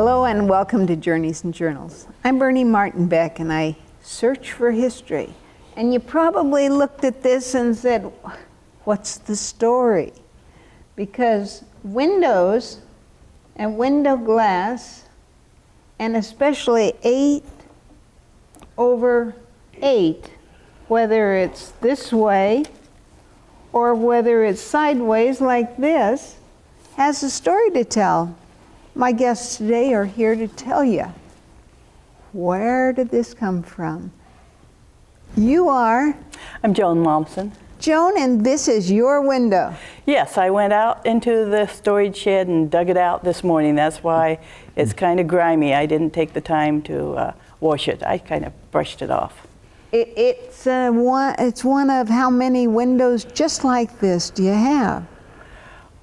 Hello and welcome to Journeys and Journals. I'm Bernie Martin Beck and I search for history. And you probably looked at this and said, what's the story? Because windows and window glass, and especially 8/8, whether it's this way or whether it's sideways like this, has a story to tell. My guests today are here to tell you, where did this come from? You are? I'm Joan Momsen. Joan, and this is your window. Yes, I went out into the storage shed and dug it out this morning. That's why it's kind of grimy. I didn't take the time to wash it. I kind of brushed it off. It's one of how many windows just like this do you have?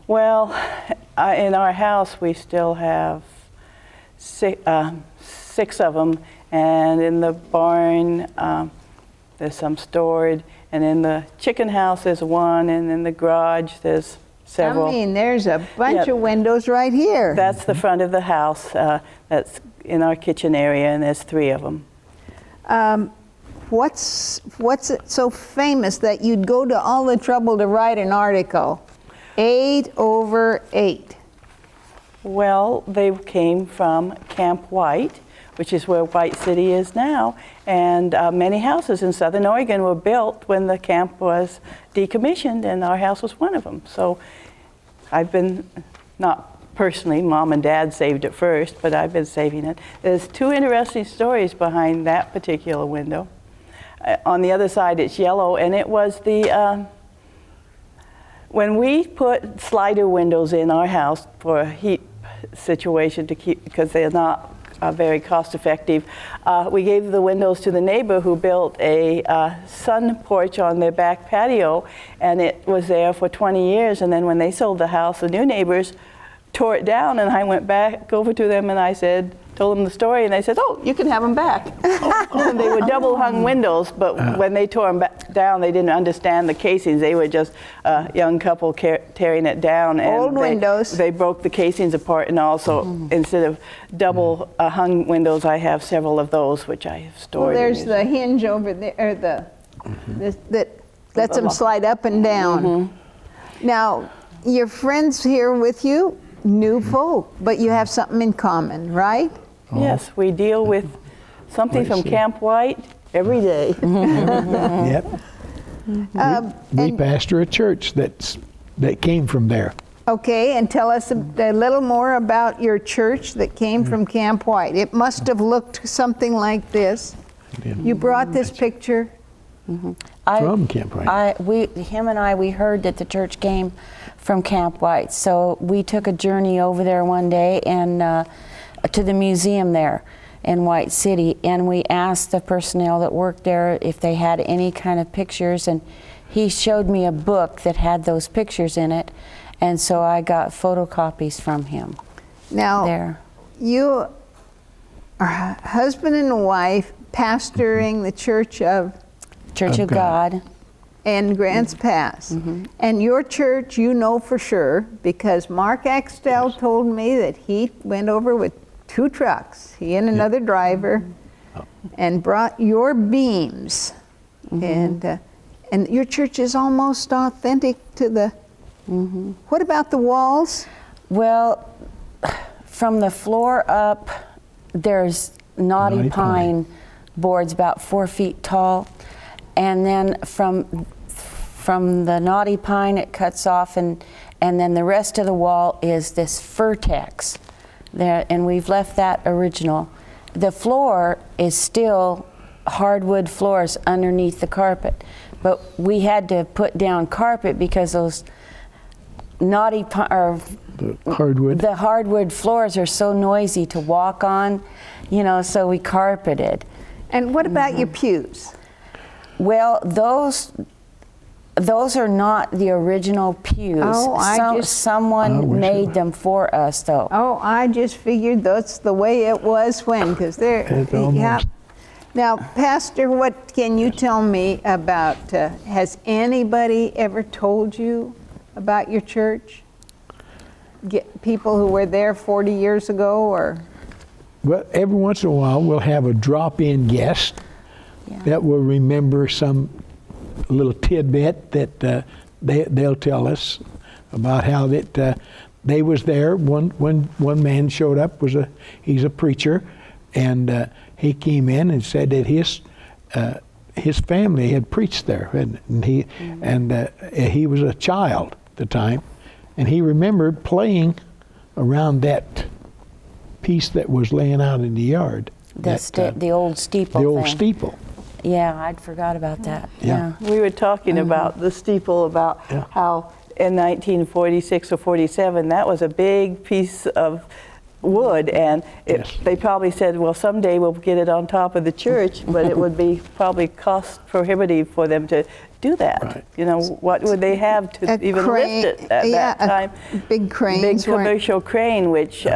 Well, in our house we still have six of them, and in the barn there's some stored, and in the chicken house there's one, and in the garage there's several. I mean, there's a bunch of windows right here. That's the front of the house. That's in our kitchen area, and there's 3 of them. What's it so famous that you'd go to all the trouble to write an article? 8/8. Well, they came from Camp White, which is where White City is now, and many houses in Southern Oregon were built when the camp was decommissioned, and our house was one of them. So I've been, not personally, Mom and Dad saved it first, but I've been saving it. There's 2 interesting stories behind that particular window. On the other side it's yellow, and it was the when we put slider windows in our house for a heat situation to keep, because they're not very cost effective, we gave the windows to the neighbor who built a sun porch on their back patio, and it was there for 20 years, and then when they sold the house, the new neighbors tore it down, and I went back over to them and I said, told them the story, and they said, oh, you can have them back. And they were double hung windows, but when they tore them down, they didn't understand the casings. They were just a young couple tearing it down. And old windows. They broke the casings apart, and also instead of double hung windows, I have several of those, which I have stored. Well, there's the hinge over there, or that lets them slide up and down. Now, your friends here with you, new folk, but you have something in common, right? Yes, we deal with something from Camp White every day. Yep. We pastor a church that came from there. Okay, and tell us a little more about your church that came from Camp White. It must have looked something like this. You brought this picture. From Camp White. We heard that the church came from Camp White, so we took a journey over there one day and to the museum there in White City, and we asked the personnel that worked there if they had any kind of pictures, and he showed me a book that had those pictures in it, and so I got photocopies from him. Now, there. You are husband and wife pastoring the Church of God. in Grants Pass. And your church, you know for sure, because Mark Axtell told me that he went over with 2 trucks, he and another driver, and brought your beams. And your church is almost authentic to the... What about the walls? Well, from the floor up, there's knotty pine boards about 4 feet tall, and then from the knotty pine it cuts off, and then the rest of the wall is this Furtex there, and we've left that original. The floor is still hardwood floors underneath the carpet, but we had to put down carpet because those the hardwood floors are so noisy to walk on, so we carpeted. And what about your pews? Well, those are not the original pews. Someone made them for us, though. Oh, I just figured that's the way it was when, because they're... Now, Pastor, what can you tell me about, has anybody ever told you about your church? People who were there 40 years ago, or... well, every once in a while we'll have a drop-in guest that will remember some little tidbit that they'll tell us about how that they was there. One man showed up, he's a preacher, and he came in and said that his family had preached there, and he was a child at the time, and he remembered playing around that piece that was laying out in the yard. The old steeple. The old thing. steeple. Yeah, I'd forgot about that. Yeah. We were talking about the steeple, about how in 1946 or 47, that was a big piece of wood, and they probably said, well, someday we'll get it on top of the church, but it would be probably cost prohibitive for them to do that. Right. You know, what would they have to even lift it at that time? Big cranes. Big commercial crane, which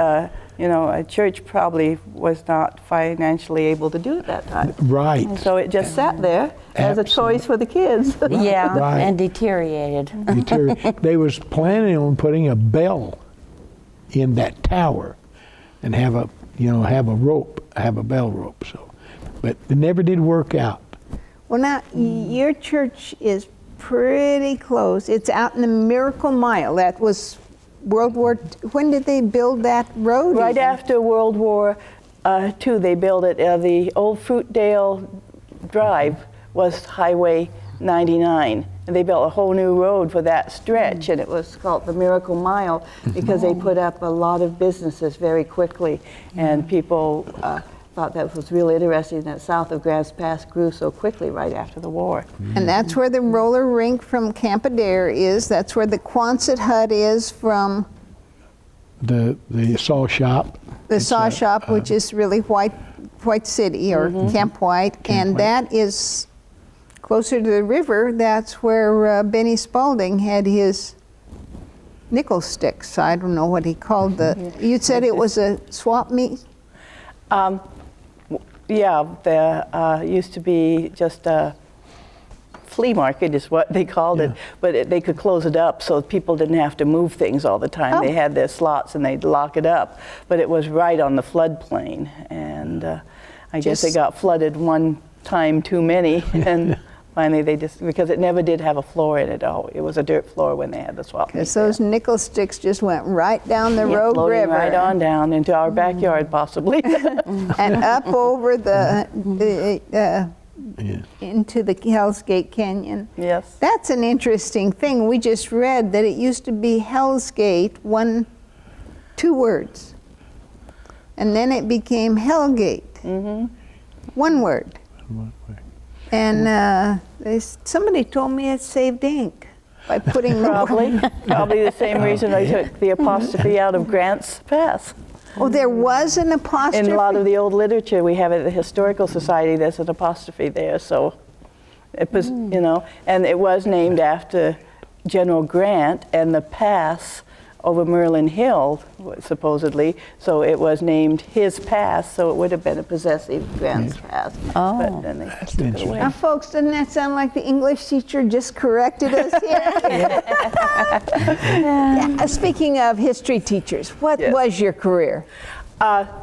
you know, a church probably was not financially able to do at that time. Right. And so it just sat there as a choice for the kids. Yeah, Right. and deteriorated. They was planning on putting a bell in that tower and have a bell rope. So, but it never did work out. Well, now, your church is pretty close. It's out in the Miracle Mile. That was World War II. When did they build that road? Right even? after World War II, they built it. The old Fruitdale Drive was Highway 99. And they built a whole new road for that stretch, and it was called the Miracle Mile because they put up a lot of businesses very quickly, and people thought that was really interesting that south of Grants Pass grew so quickly right after the war. And that's where the roller rink from Camp Adair is. That's where the Quonset hut is from The saw shop. the saw shop, which is really White City or Camp White. And White. that is closer to the river. That's where Benny Spaulding had his nickel sticks. I don't know what he called you said it was a swap meet? Yeah, there used to be just a flea market is what they called it, but they could close it up so people didn't have to move things all the time. They had their slots and they'd lock it up, but it was right on the floodplain, and I guess it got flooded one time too many, and finally they just, because it never did have a floor in it. It was a dirt floor when they had the swap meet. Because those nickel sticks just went right down the Rogue floating River. right on down into our backyard, possibly. And up over into the Hell's Gate Canyon. Yes. That's an interesting thing. We just read that it used to be Hell's Gate, two words. And then it became Hell Gate. One word. And somebody told me it saved ink by putting Probably the same reason I took the apostrophe out of Grants Pass. Oh, there was an apostrophe? In a lot of the old literature we have at the Historical Society, there's an apostrophe there, so it was, you know, and it was named after General Grant and the pass over Merlin Hill, supposedly, so it was named his pass, so it would have been a possessive Grant's Pass. Oh. But then they took it away. Now, folks, doesn't that sound like the English teacher just corrected us here? Speaking of history teachers, what was your career?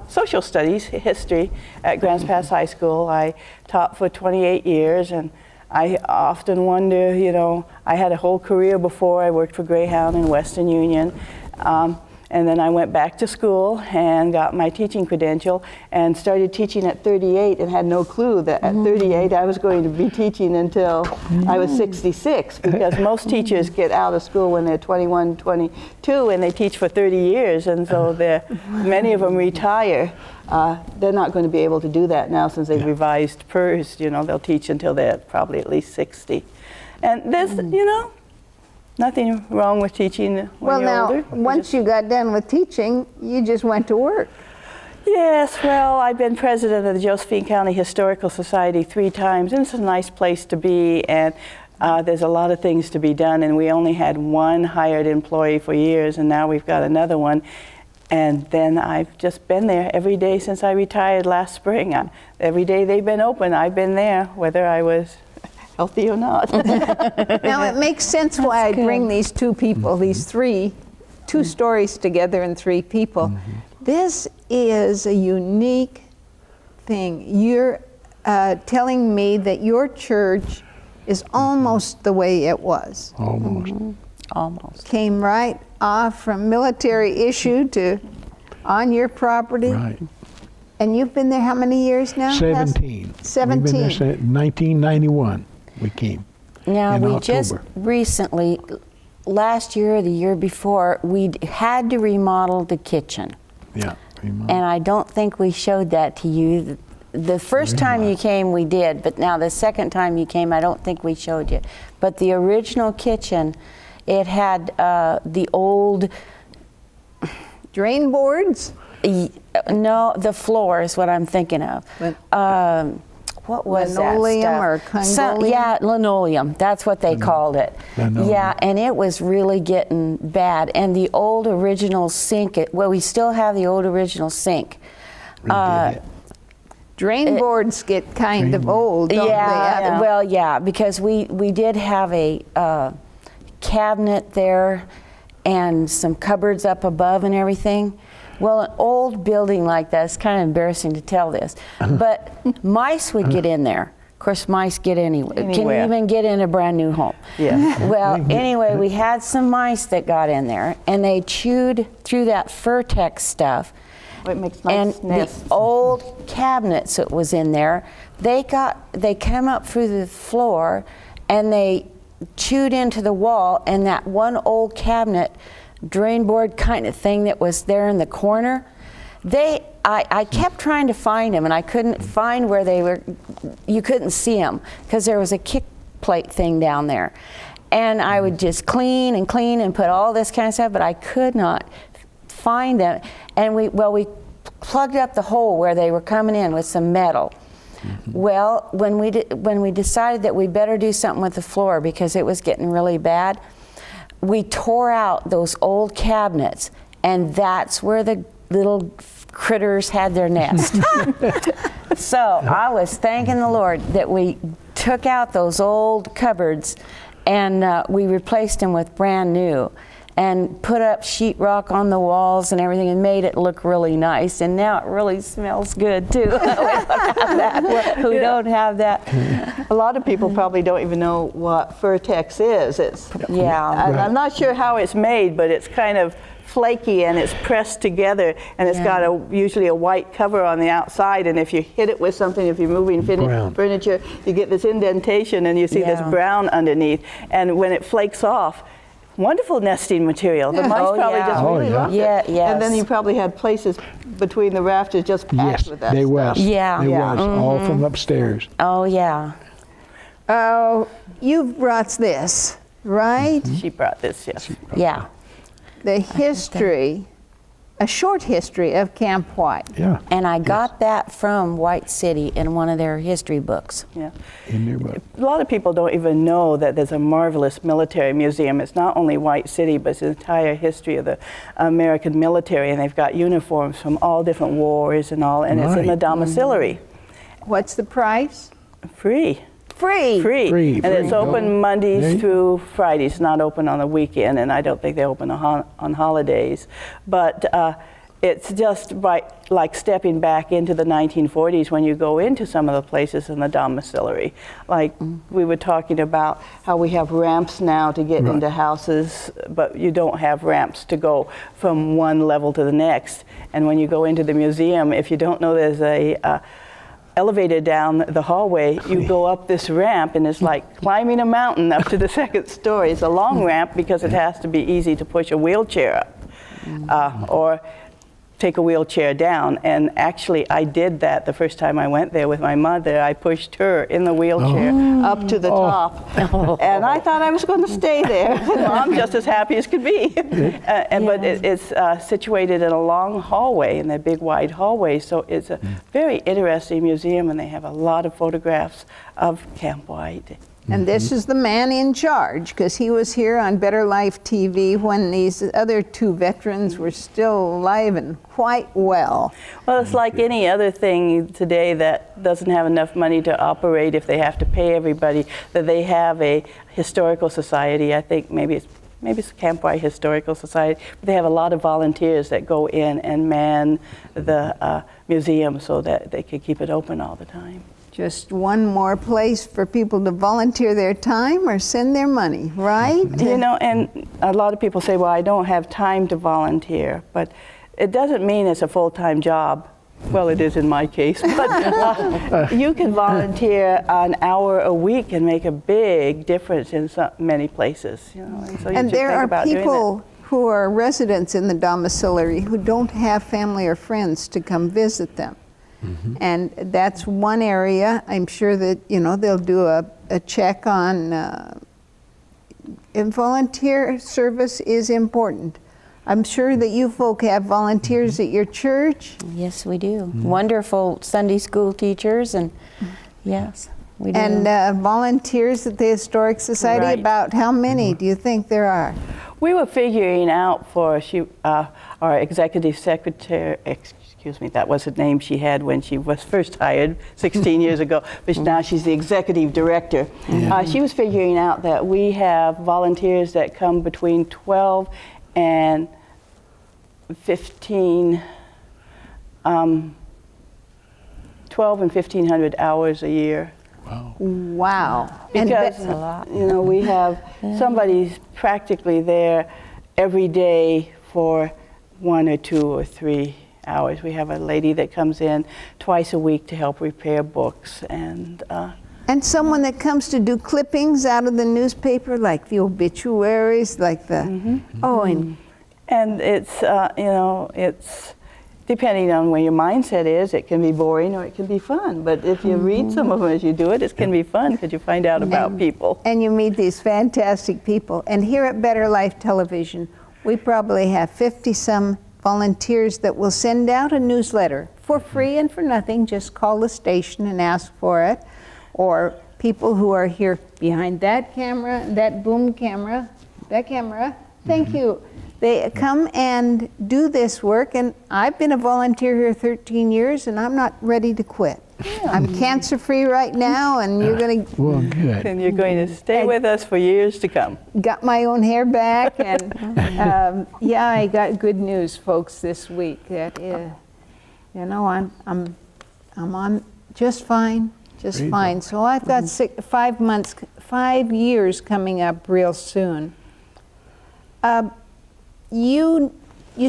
Social studies, history at Grants Pass High School. I taught for 28 years, and I often wonder, you know, I had a whole career before. I worked for Greyhound and Western Union. And then I went back to school and got my teaching credential and started teaching at 38 and had no clue that at 38 I was going to be teaching until I was 66, because most teachers get out of school when they're 21, 22 and they teach for 30 years, and so many of them retire. They're not going to be able to do that now since they've revised PERS. You know, they'll teach until they're probably at least 60. And there's, you know, nothing wrong with teaching when you're older. Once you got done with teaching, you just went to work. Yes, well, I've been president of the Josephine County Historical Society 3 times, and it's a nice place to be, and there's a lot of things to be done, and we only had one hired employee for years, and now we've got another one. And then I've just been there every day since I retired last spring. Every day they've been open, I've been there, whether I was healthy or not. Now, it makes sense why I bring these two people, these two stories together in 3 people. This is a unique thing. You're telling me that your church is almost the way it was. Almost. Almost. Came right off from military issue to on your property. Right. And you've been there how many years now? 17. 17. We've been there since 1991 we came. Now, in we October. just recently, last year or the year before, we had to remodel the kitchen. Yeah. And I don't think we showed that to you. The first time you came, we did, but now the second time you came, I don't think we showed you. But the original kitchen, it had the old... Drain boards? No, the floor is what I'm thinking of. What was linoleum that stuff? or Congolium? Yeah, linoleum. That's what they called it. Linoleum. Yeah, and it was really getting bad. And the old original sink, well, we still have the old original sink. Redid it. Drain boards get kind of old, don't Yeah, they? well, yeah, because we did have a cabinet there and some cupboards up above and everything. Well, an old building like that, it's kind of embarrassing to tell this, but mice would get in there. Of course, mice get anywhere. Can even get in a brand new home. Yeah. Well, anyway, we had some mice that got in there, and they chewed through that Furtex stuff. It makes And nice nests. the old cabinets that was in there, they came up through the floor, and they chewed into the wall, and that one old cabinet, drain board kind of thing that was there in the corner, I kept trying to find them, and I couldn't find where they were. You couldn't see them because there was a kick plate thing down there, and I would just clean and put all this kind of stuff, but I could not find them. And we plugged up the hole where they were coming in with some metal. Well, when we decided that we better do something with the floor because it was getting really bad, we tore out those old cabinets, and that's where the little critters had their nest. So I was thanking the Lord that we took out those old cupboards and we replaced them with brand new and put up sheetrock on the walls and everything and made it look really nice. And now it really smells good too. We don't have that. A lot of people probably don't even know what Furtex is. I'm not sure how it's made, but it's kind of flaky and it's pressed together, and it's got usually a white cover on the outside, and if you hit it with something, if you're moving furniture, you get this indentation and you see this brown underneath, and when it flakes off, wonderful nesting material. The mice probably just really loved it. And then you probably had places between the rafters just packed with that they stuff. was. Yeah. They was, all from upstairs. Oh, yeah. Oh, you've brought this, right? She brought this, yes. Yeah. The history, a short history of Camp White. Yeah. And I got that from White City in one of their history books. Yeah. In their book. A lot of people don't even know that there's a marvelous military museum. It's not only White City, but it's the entire history of the American military, and they've got uniforms from all different wars and all, and it's in the domiciliary. What's the price? Free. Free. Free. And it's open There Mondays you- through Fridays, not open on the weekend, and I don't think they open on holidays. But it's just like stepping back into the 1940s when you go into some of the places in the domiciliary. Like we were talking about how we have ramps now to get into houses, but you don't have ramps to go from one level to the next. And when you go into the museum, if you don't know there's a elevator down the hallway, you go up this ramp, and it's like climbing a mountain up to the second story. It's a long ramp because it has to be easy to push a wheelchair up or take a wheelchair down. And actually, I did that the first time I went there with my mother. I pushed her in the wheelchair up to the top, and I thought I was going to stay there. I'm just as happy as could be. But it's situated in a long hallway, in a big wide hallway, so it's a very interesting museum, and they have a lot of photographs of Camp White. And this is the man in charge, because he was here on Better Life TV when these other two veterans were still alive and quite well. Well, it's like any other thing today that doesn't have enough money to operate if they have to pay everybody, that they have a historical society. I think maybe it's maybe it's Camp White Historical Society, but they have a lot of volunteers that go in and man the museum so that they can keep it open all the time. Just one more place for people to volunteer their time or send their money, right? You know, and a lot of people say, well, I don't have time to volunteer, but it doesn't mean it's a full-time job. Well, it is in my case, but you can volunteer an hour a week and make a big difference in many places. You know, and so you And should there think are about doing people who are residents in the domiciliary who don't have family or friends to come visit them. And that's one area. I'm sure that, you know, they'll do a check on, and volunteer service is important. I'm sure that you folk have volunteers at your church. Yes, we do. Wonderful Sunday school teachers, and yes, we do. And volunteers at the Historic Society, Right. about how many do you think there are? We were figuring out for our executive secretary, excuse me, that was the name she had when she was first hired 16 years ago, but now she's the executive director. She was figuring out that we have volunteers that come between 12 and 15, 12 and 1,500 hours a year. Wow. And Because, That's a lot. you know, we have somebody practically there every day for 1 or 2 or 3 hours. We have a lady that comes in twice a week to help repair books, and someone that comes to do clippings out of the newspaper, like the obituaries, like the, and it's, you know, it's depending on where your mindset is, it can be boring or it can be fun. But if you read some of them as you do it, it can be fun because you find out about people. and you meet these fantastic people. And here at Better Life Television, we probably have 50-some volunteers that will send out a newsletter for free and for nothing. Just call the station and ask for it. Or people who are here behind that camera, that boom camera, that camera. Thank you. They come and do this work, and I've been a volunteer here 13 years, and I'm not ready to quit. I'm cancer-free right now, and you're going to Well, good. And you're going to stay with us for years to come. got my own hair back, and yeah, I got good news, folks, this week. That you know, I'm on just fine, just Praise fine. God. So I've got 5 years coming up real soon. You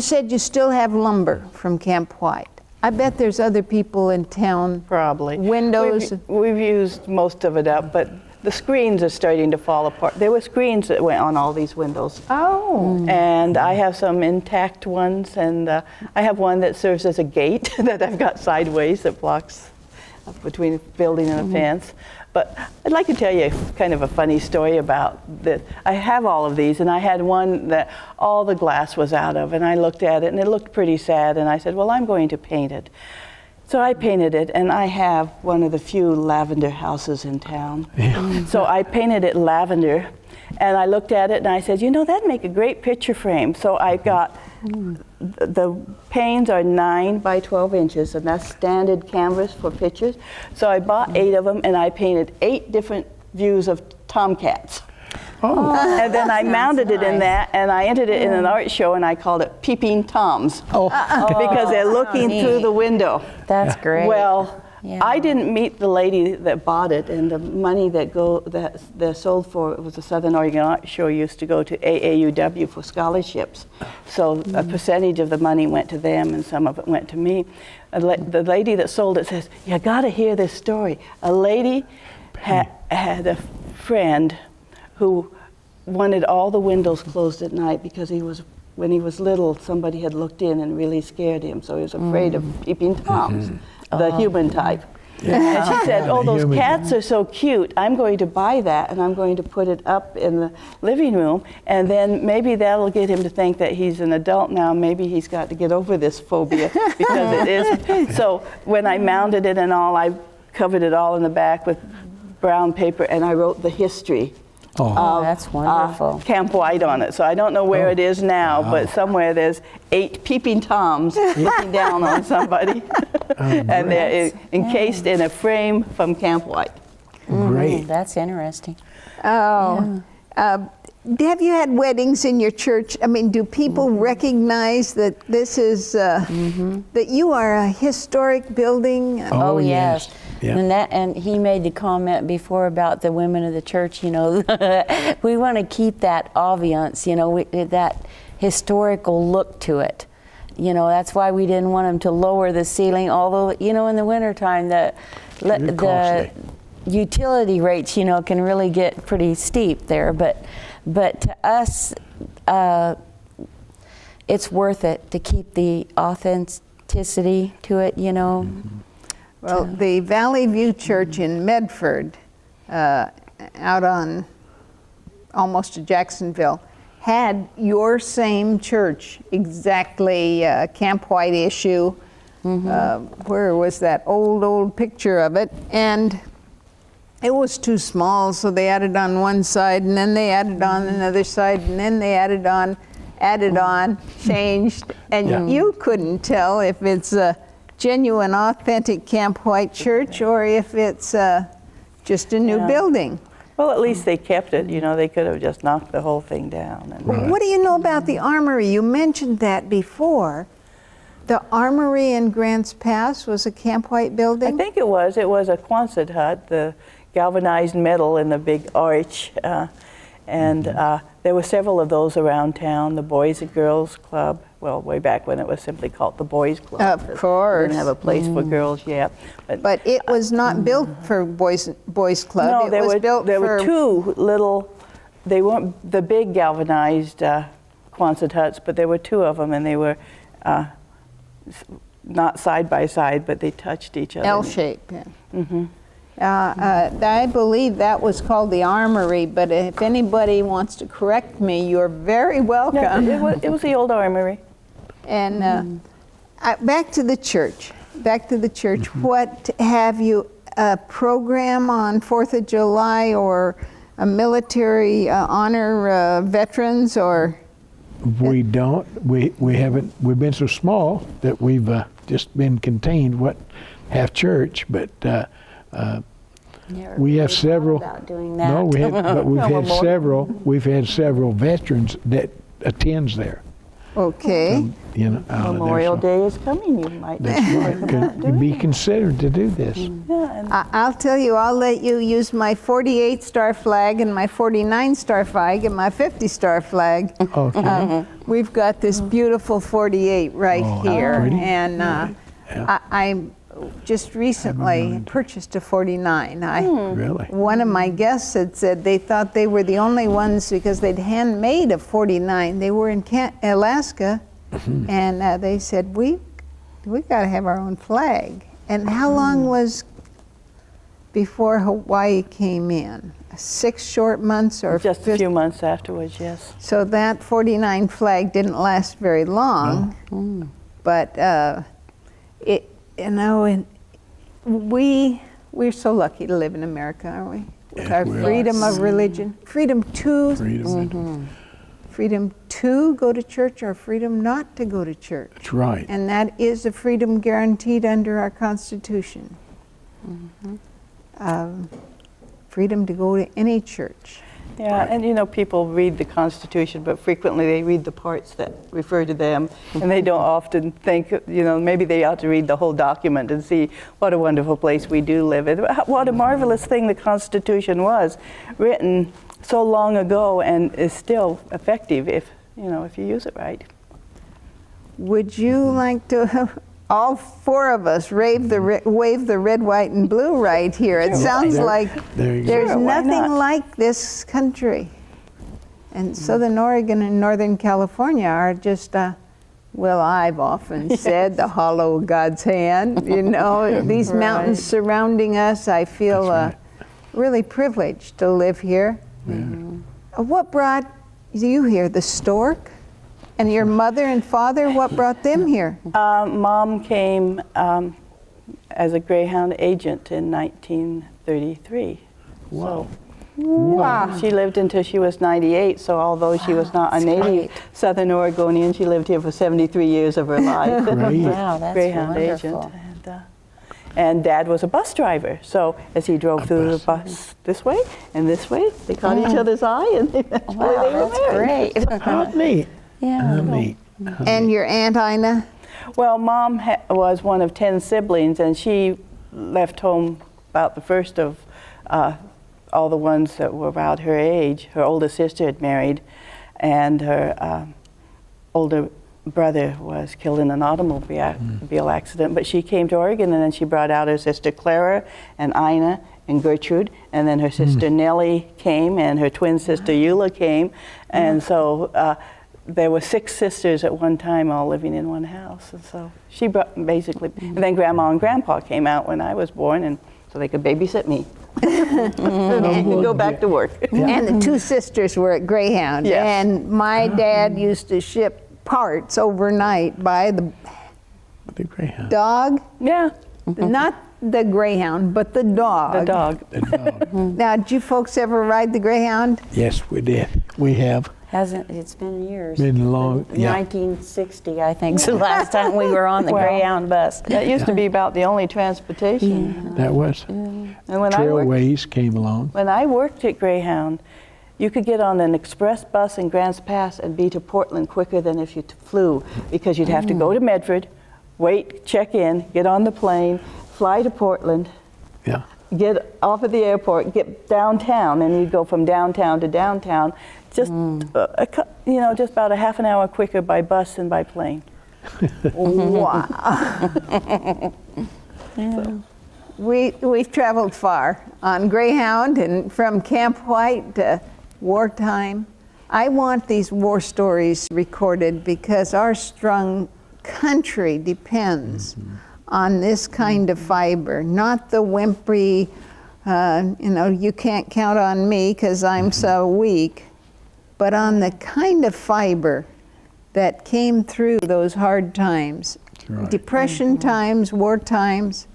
said you still have lumber from Camp White. I bet there's other people in town. Probably. Windows. We've used most of it up, but the screens are starting to fall apart. There were screens that went on all these windows. Oh. And I have some intact ones, and I have one that serves as a gate that I've got sideways that blocks between a building and a fence. But I'd like to tell you kind of a funny story about that. I have all of these, and I had one that all the glass was out of, and I looked at it, and it looked pretty sad, and I said, well, I'm going to paint it. So I painted it, and I have one of the few lavender houses in town. So I painted it lavender, and I looked at it, and I said, you know, that'd make a great picture frame. So I got, the panes are 9 by 12 inches, and that's standard canvas for pictures. So I bought 8 of them, and I painted 8 different views of tomcats. And then I mounted it in that, and I entered it in an art show, and I called it Peeping Toms, because they're looking through the window. That's great. Well, Yeah. I didn't meet the lady that bought it, and the money that they're sold for, it was the Southern Oregon Art Show, used to go to AAUW for scholarships. So a percentage of the money went to them, and some of it went to me. The lady that sold it says, you gotta hear this story. A lady had a friend who wanted all the windows closed at night because when he was little, somebody had looked in and really scared him, so he was afraid of peeping toms, the human type. And she said, oh, those cats are so cute. I'm going to buy that, and I'm going to put it up in the living room, and then maybe that'll get him to think that he's an adult now. Maybe he's got to get over this phobia, because it is. So when I mounted it and all, I covered it all in the back with brown paper, and I wrote the history. Oh, that's wonderful. Camp White on it. So I don't know where it is now, but somewhere there's 8 peeping toms looking down on somebody. And they're encased in a frame from Camp White. Great. That's interesting. Oh, Have you had weddings in your church? I mean, do people recognize that this is, that you are a historic building? Oh, yes. Yeah. And he made the comment before about the women of the church, you know, we want to keep that ambiance, you know, that historical look to it. You know, that's why we didn't want them to lower the ceiling, although, you know, in the wintertime, the utility rates, you know, can really get pretty steep there. But to us, it's worth it to keep the authenticity to it, you know. Well, the Valley View Church in Medford, out on almost to Jacksonville, had your same church, exactly Camp White issue. Where was that old picture of it? And it was too small, so they added on one side, and then they added on another side, and then they added on, changed, and you couldn't tell if it's a genuine, authentic Camp White church or if it's just a new building. Well, at least they kept it. You know, they could have just knocked the whole thing down. And What do you know about the Armory? You mentioned that before. The Armory in Grants Pass was a Camp White building? I think it was. It was a Quonset hut, the galvanized metal in the big arch. And there were several of those around town, the Boys and Girls Club. Well, way back when it was simply called the Boys Club. Of course. It didn't have a place for girls yet. But it was not built for Boys Club. No, it there was were built there for were two little. They weren't the big galvanized Quonset huts, but there were two of them, and they were not side by side, but they touched each other. L-shape. Yeah. I believe that was called the Armory, but if anybody wants to correct me, you're very welcome. No, it was the old Armory. And back to the church. What have you, a program on 4th of July or a military honor veterans or? We don't. We haven't. We've been so small that we've just been contained. Half church, but we have several. About doing that. No, we have, but we've had Memorial. several. We've had several veterans that attends there. Okay. You know, out of there, Memorial so Day is coming. You might That's right. Could be considered to do this. Yeah, and I'll tell you, I'll let you use my 48-star flag and my 49-star flag and my 50-star flag. Okay. We've got this beautiful 48 right Oh, here, pretty. and I just recently purchased a 49. Really? One of my guests had said they thought they were the only ones because they'd handmade a 49. They were in Alaska, and they said, we got to have our own flag. And how long was before Hawaii came in? 6 short months or just a few months afterwards, yes. So that 49 flag didn't last very long, but we're so lucky to live in America, aren't we? With Yes, our we are. freedom of religion, freedom to go to church or freedom not to go to church. That's right. And that is a freedom guaranteed under our Constitution. Freedom to go to any church. Yeah, and you know, people read the Constitution, but frequently they read the parts that refer to them, and they don't often think, you know, maybe they ought to read the whole document and see what a wonderful place we do live in. What a marvelous thing the Constitution was, written so long ago and is still effective if you use it right. Would you like to, all 4 of us, wave the red, white, and blue right here? It sounds like There you go. there's Sure, why nothing not? like this country. And Southern Oregon and Northern California are just, well, I've often said the hollow of God's hand. You know, these mountains surrounding us, I feel That's really privileged to live here. What brought you here? The stork? And your mother and father, what brought them here? Mom came as a Greyhound agent in 1933. Wow. Wow. She lived until she was 98, so although she was not a native Southern Oregonian, she lived here for 73 years of her life. Great. Wow, that's Greyhound wonderful. agent. And Dad was a bus driver. So as he drove through the bus this way and this way, they caught each other's eye, and eventually they were That's married. great. How neat. Yeah. How neat. And your Aunt Ina? Well, Mom was one of 10 siblings, and she left home about the first of all the ones that were about her age. Her older sister had married, and her older brother was killed in an automobile accident. But she came to Oregon, and then she brought out her sister Clara and Ina and Gertrude, and then her sister Nellie came, and her twin sister Eula came, and so there were 6 sisters at one time all living in one house. And so she brought basically, and then Grandma and Grandpa came out when I was born, and so they could babysit me. And go back to work. And the 2 sisters were at Greyhound. Yes. And my dad used to ship parts overnight by the The Greyhound. dog. Yeah, Not the Greyhound, but the dog. the dog. The dog. Now, did you folks ever ride the Greyhound? Yes, we did. We have It's been years. been long. Yeah. 1960, I think, is the last time we were on the Well, Greyhound bus. That used to be about the only transportation. That was. And when I worked, Trailways came along. when I worked at Greyhound, you could get on an express bus in Grants Pass and be to Portland quicker than if you flew, because you'd have to go to Medford, wait, check in, get on the plane, fly to Portland, Yeah. get off at the airport, get downtown, and you'd go from downtown to downtown, just just about a half an hour quicker by bus than by plane. Wow. We've traveled far on Greyhound, and from Camp White to wartime. I want these war stories recorded because our strong country depends on this kind of fiber, not the wimpy, you can't count on me because I'm so weak, but on the kind of fiber that came through those hard times, right. Depression times, war times,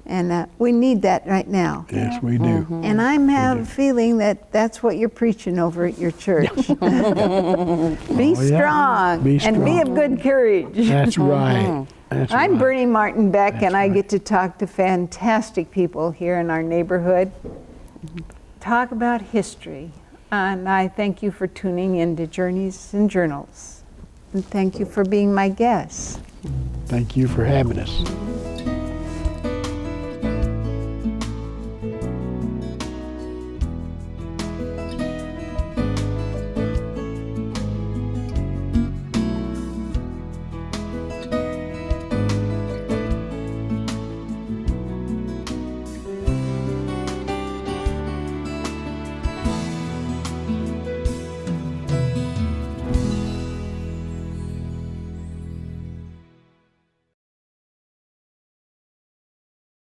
and we need that right now. Yes, we do. And I'm have a feeling that that's what you're preaching over at your church. Be strong Be and be of strong. good courage. That's right. That's I'm right. Bernie Martin Beck, That's and I right. get to talk to fantastic people here in our neighborhood. Talk about history. And I thank you for tuning in to Journeys and Journals. And thank you for being my guest. Thank you for having us.